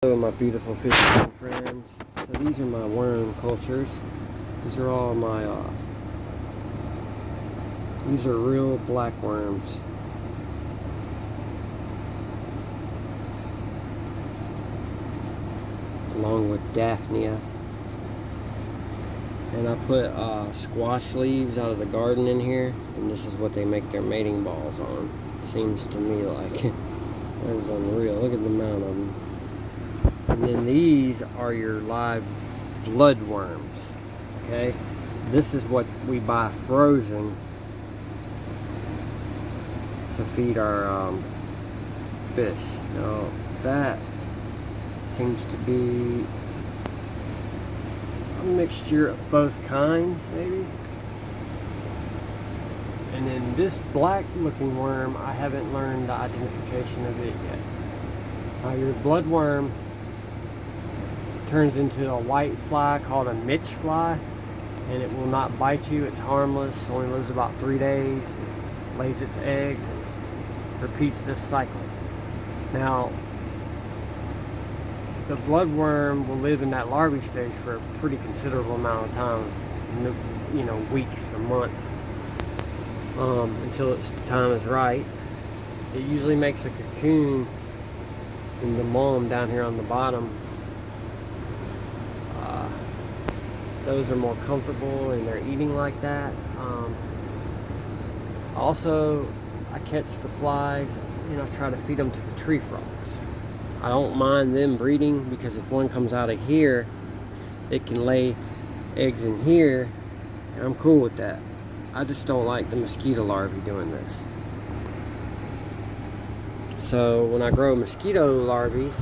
Hello my beautiful fishing friends. So these are my worm cultures. These are all my these are real blackworms. Along with daphnia. And I put squash leaves out of the garden in here, and this is what they make their mating balls on. Seems to me like that is unreal. Look at the amount of them. And then these are your live bloodworms. Okay, this is what we buy frozen to feed our fish. Now that seems to be a mixture of both kinds, maybe. And then this black looking worm, I haven't learned the identification of it yet. Your bloodworm turns into a white fly called a Mitch fly, and it will not bite you. It's harmless, only lives about 3 days, it lays its eggs, and repeats this cycle. Now, the bloodworm will live in that larvae stage for a pretty considerable amount of time, you know, weeks or months, until its time is right. It usually makes a cocoon in the mom down here on the bottom. Those are more comfortable and they're eating like that. Also, I catch the flies, I try to feed them to the tree frogs. I don't mind them breeding, because if one comes out of here, it can lay eggs in here, and I'm cool with that. I just don't like the mosquito larvae doing this. So when I grow mosquito larvae,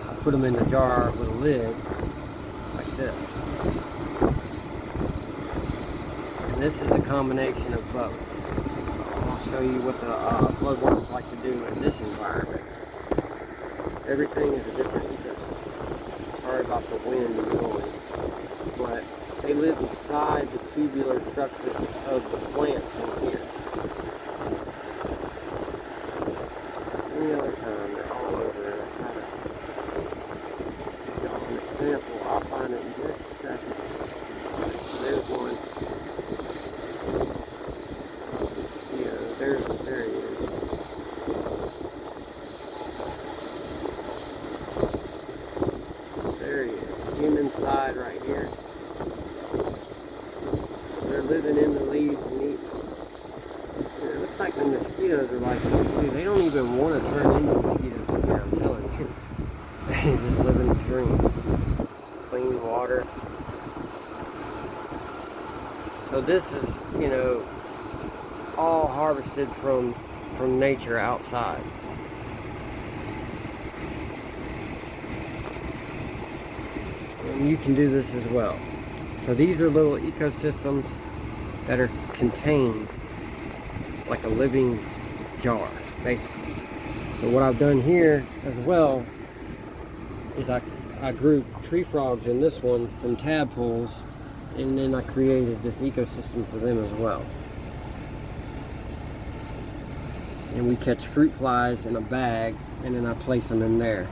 I put them in a jar with a lid like this. And this is a combination of both. I'll show you what the bloodworms like to do in this environment. Everything is a different ecosystem. Sorry about the wind and noise. But they live inside the tubular structure of the plants in here. Any other time, they're all over it. I'll try to give y'all an example. I'll find it in just a second. So there's one. There he is. There he is. Him inside right here. They're living in the leaves and eating. It looks like the mosquitoes are like that too. They don't even want to turn into mosquitoes in here, I'm telling you. They just live in the dream. Clean water. So this is, all harvested from nature outside. And you can do this as well. So these are little ecosystems that are contained like a living jar, basically. So what I've done here as well is I grew tree frogs in this one from tadpoles, and then I created this ecosystem for them as well. And we catch fruit flies in a bag, and then I place them in there.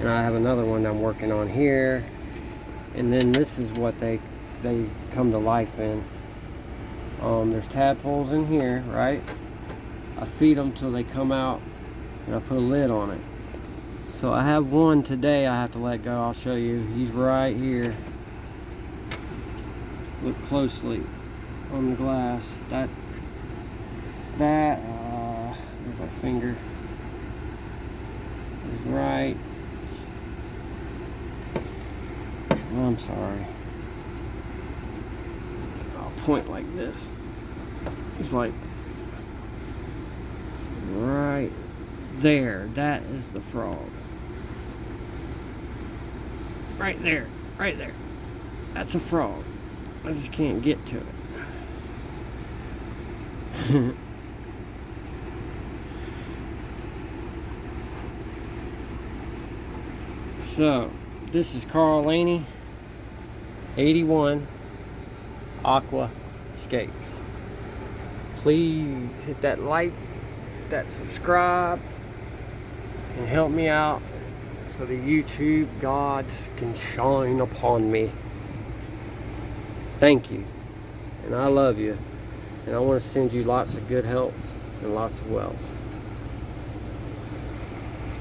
And I have another one I'm working on here. And then this is what they come to life in. There's tadpoles in here, right? I feed them till they come out, and I put a lid on it. So I have one today I have to let go. I'll show you. He's right here. Look closely on the glass. There's my finger, is right. I'm sorry. I'll point like this. It's like right there. That is the frog. Right there. Right there. That's a frog. I just can't get to it. So, this is Carl Laney, 81, Aqua Scapes. Please hit that like, hit that subscribe, and help me out so the YouTube gods can shine upon me. Thank you, and I love you, and I want to send you lots of good health and lots of wealth.